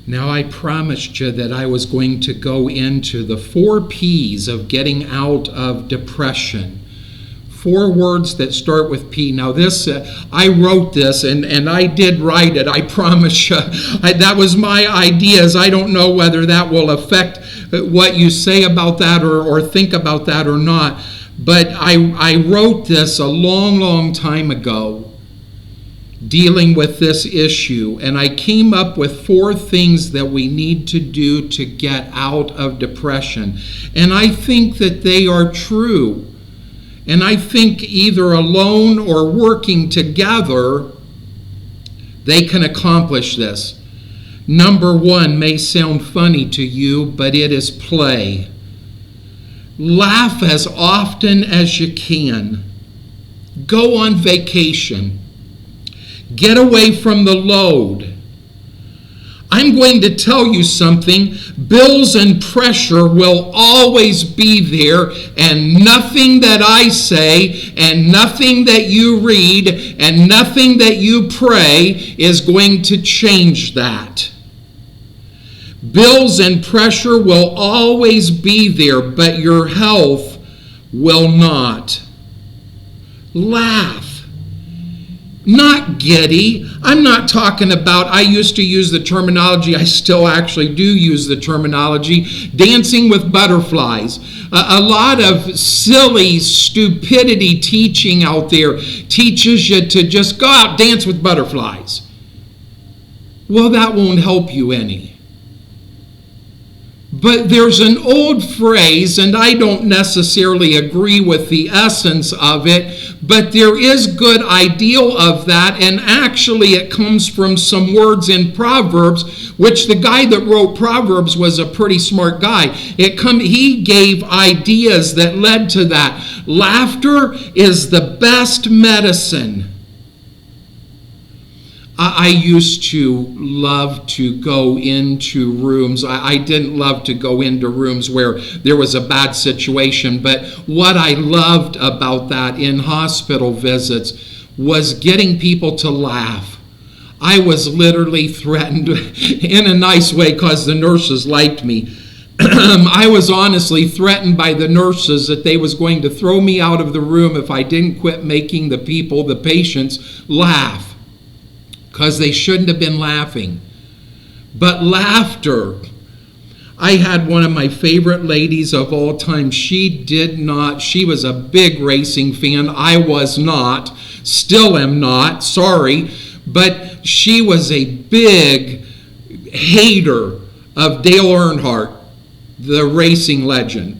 Now, I promised you that I was going to go into the 4 P's of getting out of depression. 4 words that start with P. Now, this, I wrote this, and I did write it, I promise you. That was my ideas. I don't know whether that will affect what you say about that or think about that or not. But I wrote this a long, long time ago, dealing with this issue, and I came up with 4 things that we need to do to get out of depression. And I think that they are true. And I think either alone or working together, they can accomplish this. Number 1 may sound funny to you, but it is play. Laugh as often as you can. Go on vacation. Get away from the load. I'm going to tell you something. Bills and pressure will always be there, and nothing that I say, and nothing that you read, and nothing that you pray is going to change that. Bills and pressure will always be there, but your health will not. Laugh. Not giddy. I'm not talking about, I used to use the terminology, I still actually do use the terminology, dancing with butterflies. A lot of silly stupidity teaching out there teaches you to just go out, dance with butterflies. Well, that won't help you any. But there's an old phrase, and I don't necessarily agree with the essence of it, but there is good ideal of that, and actually it comes from some words in Proverbs, which the guy that wrote Proverbs was a pretty smart guy. He gave ideas that led to that. Laughter is the best medicine. I used to love to go into rooms. I didn't love to go into rooms where there was a bad situation, but what I loved about that in hospital visits was getting people to laugh. I was literally threatened in a nice way because the nurses liked me. I was honestly threatened by the nurses that they was going to throw me out of the room if I didn't quit making the people, the patients, laugh. Because they shouldn't have been laughing. But laughter. I had one of my favorite ladies of all time. She was a big racing fan. I was not. Still am not. Sorry. But she was a big hater of Dale Earnhardt, the racing legend.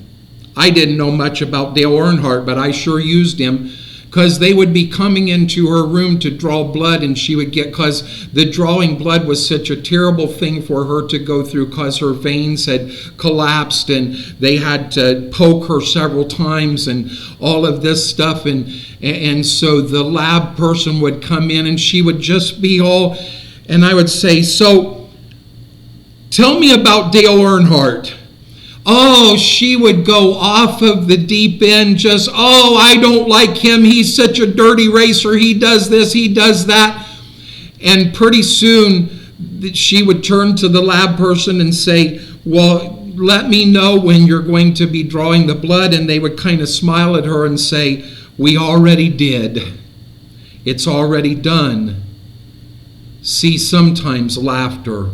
I didn't know much about Dale Earnhardt, but I sure used him. Because they would be coming into her room to draw blood, and she would because the drawing blood was such a terrible thing for her to go through because her veins had collapsed and they had to poke her several times and all of this stuff. And so the lab person would come in and she would just be all, and I would say, so tell me about Dale Earnhardt. Oh, she would go off of the deep end, I don't like him. He's such a dirty racer. He does this, he does that. And pretty soon, she would turn to the lab person and say, well, let me know when you're going to be drawing the blood. And they would kind of smile at her and say, we already did. It's already done. See, sometimes laughter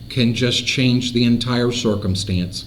can just change the entire circumstance.